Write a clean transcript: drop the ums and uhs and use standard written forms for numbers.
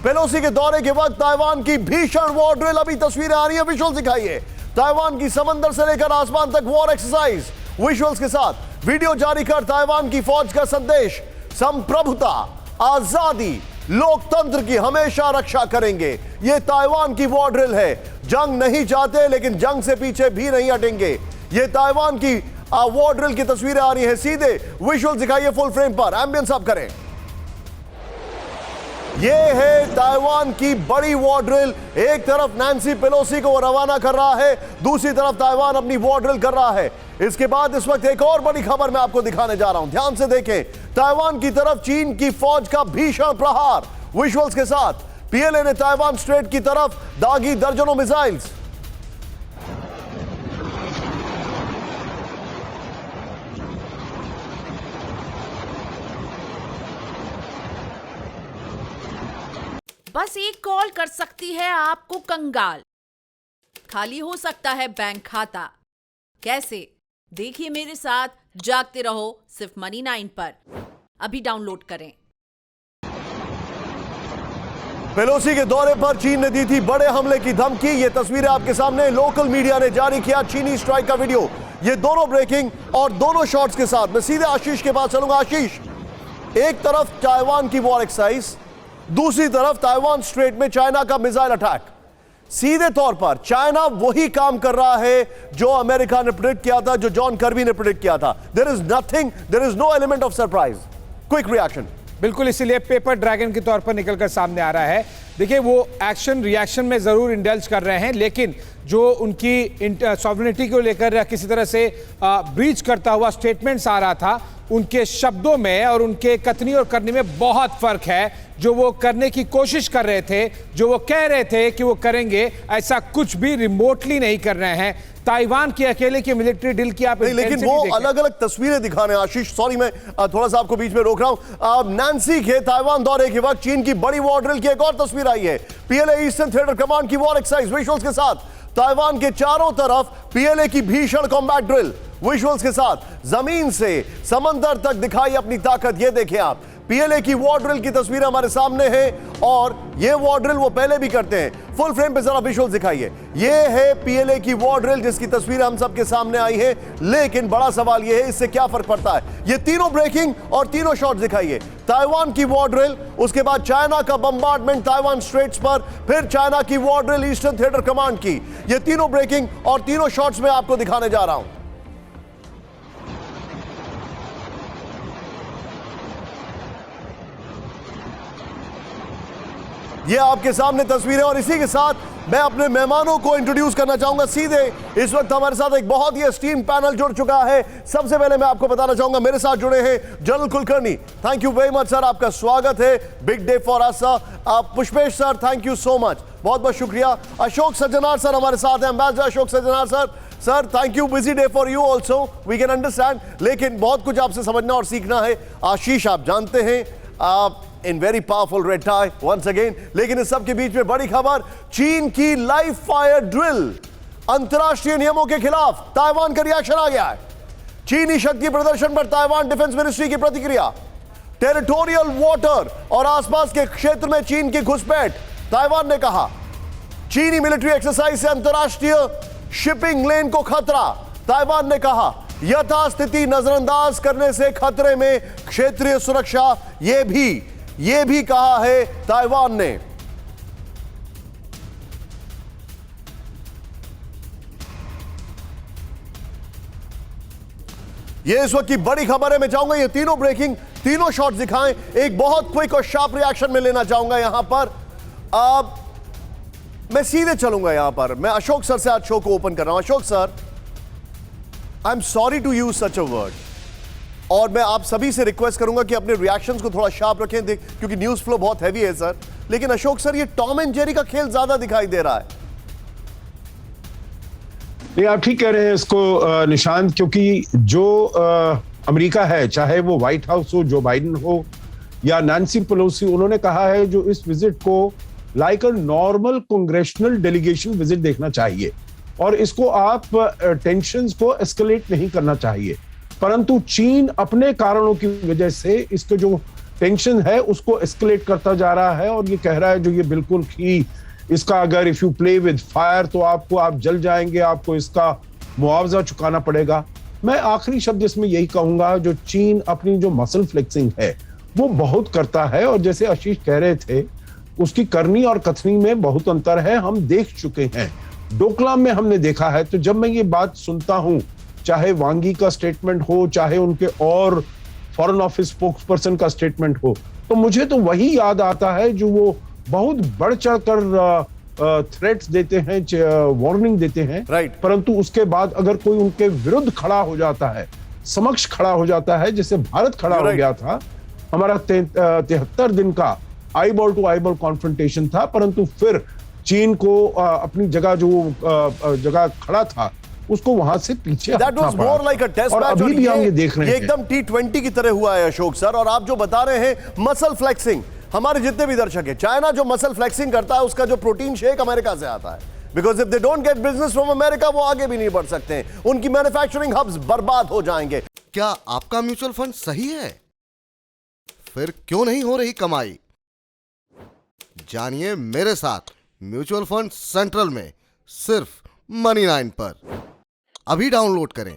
Pelosi के दौरे के वक्त ताइवान की भीषण वॉर ड्रिल, अभी तस्वीरें आ रही है, विजुअल दिखाइए। ताइवान की समंदर से लेकर आसमान तक वॉर एक्सरसाइज, विजुअल्स के साथ वीडियो जारी कर ताइवान की फौज का संदेश, संप्रभुता, आजादी, लोकतंत्र की हमेशा रक्षा करेंगे। यह ताइवान की वॉर ड्रिल है। जंग नहीं चाहते लेकिन जंग से पीछे भी नहीं हटेंगे। यह ताइवान की वॉर ड्रिल की तस्वीरें आ रही है, सीधे विजुअल दिखाइए फुल फ्रेम पर, एम्बियंस अप करें। यह है ताइवान की बड़ी वॉर ड्रिल। एक तरफ नैन्सी पेलोसी को रवाना कर रहा है, दूसरी तरफ ताइवान अपनी वॉर ड्रिल कर रहा है। इसके बाद इस वक्त एक और बड़ी खबर मैं आपको दिखाने जा रहा हूं, ध्यान से देखें। ताइवान की तरफ चीन की फौज का भीषण प्रहार, विजुअल्स के साथ। पीएलए ने ताइवान स्ट्रेट की तरफ दागी दर्जनों मिसाइल्स। बस एक कॉल कर सकती है आपको कंगाल, खाली हो सकता है बैंक खाता। कैसे? देखिए मेरे साथ, जागते रहो सिर्फ मनी 9 पर। अभी डाउनलोड करें। पेलोसी के दौरे पर चीन ने दी थी बड़े हमले की धमकी। ये तस्वीरें आपके सामने, लोकल मीडिया ने जारी किया चीनी स्ट्राइक का वीडियो। ये दोनों ब्रेकिंग और दोनों शॉट्स के साथ मैं सीधे आशीष के पास चलूंगा। आशीष, एक तरफ ताइवान की वॉर एक्सरसाइज, दूसरी तरफ ताइवान स्ट्रेट में चाइना का मिसाइल अटैक। सीधे तौर पर चाइना वही काम कर रहा है जो अमेरिका ने प्रेडिक्ट किया था, जो जॉन कर्बी ने प्रेडिक्ट किया था। There is nothing, there is no element of surprise. Quick reaction. बिल्कुल, इसीलिए पेपर ड्रैगन के तौर पर निकलकर सामने आ रहा है। देखिए, वो एक्शन रिएक्शन में जरूर इंडल्ज कर रहे हैं, लेकिन जो उनकी सॉवरेनिटी को लेकर किसी तरह से ब्रीच करता हुआ स्टेटमेंट्स आ रहा था, उनके शब्दों में और उनके कथनी और करने में बहुत फर्क है। जो वो करने की कोशिश कर रहे थे, जो वो कह रहे थे कि वो करेंगे, ऐसा कुछ भी रिमोटली नहीं कर रहे हैं। ताइवान की अकेले की मिलिट्री डील की आप लेकिन वो अलग अलग तस्वीरें दिखा रहे हैं। आशीष, सॉरी मैं थोड़ा सा आपको बीच में रोक रहा हूं। नैन्सी के ताइवान दौरे के वक्त चीन की बड़ी वॉर ड्रिल की एक और तस्वीर आई है, पीएलए ईस्टर्न थिएटर कमांड की वॉर एक्सरसाइज, विजुअल्स के साथ। ताइवान के चारों तरफ पीएलए की भीषण कॉम्बैट ड्रिल, विजुअल्स के साथ। जमीन से समंदर तक दिखाई अपनी ताकत। ये देखें आप, पीएलए की वॉर ड्रिल की तस्वीरें हमारे सामने हैं, और ये वॉर ड्रिल वो पहले भी करते हैं। फुल फ्रेम पे जरा विजुअल्स दिखाइए। ये है पीएलए की वॉर ड्रिल जिसकी तस्वीरें हम सबके सामने आई है। लेकिन बड़ा सवाल ये है, इससे क्या फर्क पड़ता है? ये तीनों ब्रेकिंग और तीनों शॉट्स दिखाइए। ताइवान की वॉर ड्रिल, उसके बाद चाइना का बम्बार्डमेंट ताइवान स्ट्रेट्स पर, फिर चाइना की war drill eastern theatre command की। ये तीनों ब्रेकिंग और तीनों शॉट्स में आपको दिखाने जा रहा हूं। ये आपके सामने तस्वीरें, और इसी के साथ मैं अपने मेहमानों को इंट्रोड्यूस करना चाहूंगा सीधे। इस वक्त हमारे साथ एक बहुत ही एस्टीम पैनल जुड़ चुका है। सबसे पहले मैं आपको बताना चाहूंगा, मेरे साथ जुड़े हैं general Kulkarni. Thank you very much sir, आपका स्वागत है। Big day for us sir. Pushpesh sir, thank you so much, बहुत बहुत शुक्रिया। अशोक सज्जनार सर हमारे साथ हैं, ambassador Ashok Sajjanar sir. Sir thank you, busy day for you also, we can understand, लेकिन बहुत कुछ आपसे समझना और सीखना है। आशीष, आप जानते हैं, आप in very powerful red tie once again. लेकिन इस सब के बीच में बड़ी खबर, चीन की लाइव फायर ड्रिल, अंतरराष्ट्रीय नियमों के खिलाफ ताइवान का रिएक्शन आ गया है। चीनी शक्ति प्रदर्शन पर ताइवान डिफेंस मिनिस्ट्री की प्रतिक्रिया। टेरिटोरियल वाटर और आसपास के क्षेत्र में चीन की घुसपैठ, ताइवान ने कहा। चीनी मिलिट्री एक्सरसाइज से अंतरराष्ट्रीय शिपिंग लेन को खतरा, ताइवान ने कहा। यथास्थिति नजरअंदाज करने से खतरे में क्षेत्रीय सुरक्षा, यह भी कहा है ताइवान ने। ये इस वक्त की बड़ी खबर है। मैं चाहूंगा ये तीनों ब्रेकिंग, तीनों शॉट्स दिखाएं। एक बहुत क्विक और शार्प रिएक्शन में लेना चाहूंगा यहां पर। मैं सीधे चलूंगा यहां पर। मैं अशोक सर से आज शो को ओपन कर रहा हूं। Ashok sir, I am sorry to use such a word, और मैं आप सभी से रिक्वेस्ट करूंगा कि अपने रिएक्शंस को थोड़ा शार्प रखें, क्योंकि न्यूज फ्लो बहुत हैवी है सर। लेकिन अशोक सर, ये टॉम एंड जेरी का खेल ज्यादा दिखाई दे रहा है। नहीं, आप ठीक कह रहे हैं इसको निशांत, क्योंकि जो अमेरिका है, चाहे वो व्हाइट हाउस हो, जो बाइडेन हो या नैन्सी पेलोसी, उन्होंने कहा है जो इस विजिट को like a normal congressional delegation visit देखना चाहिए, और इसको आप टेंशंस को एस्केलेट नहीं करना चाहिए। परंतु चीन अपने कारणों की वजह से इसके जो टेंशन है उसको एस्केलेट करता जा रहा है और ये कह रहा है जो ये बिल्कुल ही इसका अगर if you play with fire तो आप जल जाएंगे, आपको इसका मुआवजा चुकाना पड़ेगा। मैं आखिरी शब्द इसमें यही कहूंगा, जो चीन अपनी जो मसल फ्लेक्सिंग है वो बहुत करता है और जैसे आशीष कह रहे थे उसकी करनी और कथनी में बहुत अंतर है, हम देख चुके हैं, डोकलाम में हमने देखा है। तो जब मैं ये बात सुनता हूं, चाहे वांगी का स्टेटमेंट हो, चाहे उनके और फॉरेन ऑफिस स्पोक्स पर्सन का स्टेटमेंट हो, तो मुझे तो वही याद आता है जो वो बहुत बढ़ चढ़कर थ्रेट्स देते हैं, वार्निंग देते हैं, Right. परंतु उसके बाद अगर कोई उनके विरुद्ध खड़ा हो जाता है, समक्ष खड़ा हो जाता है, जैसे भारत खड़ा You're हो right. गया था, हमारा 73 दिन का आईबॉल टू आईबॉल कॉन्फ्रंटेशन था, परंतु फिर चीन को अपनी जगह जो जगह खड़ा था उसको वहां से पीछे That हटना was पड़ा more like a test और match अभी भी हम ये देख रहे ये हैं। एकदम T20 की तरह हुआ है अशोक सर। और आप जो बता रहे हैं मसल फ्लेक्सिंग, हमारे जितने भी दर्शक हैं, चाइना जो मसल फ्लेक्सिंग करता है उसका जो प्रोटीन शेक अमेरिका से आता है, because if they don't get business from America वो आगे भी नहीं बढ़ सकते हैं, उनकी मैन्युफैक्चरिंग हब्स बर्बाद हो जाएंगे। क्या आपका म्यूचुअल फंड सही है? फिर क्यों नहीं हो रही कमाई? जानिए मेरे साथ म्यूचुअल फंड सेंट्रल में सिर्फ मनी 9 पर। अभी डाउनलोड करें।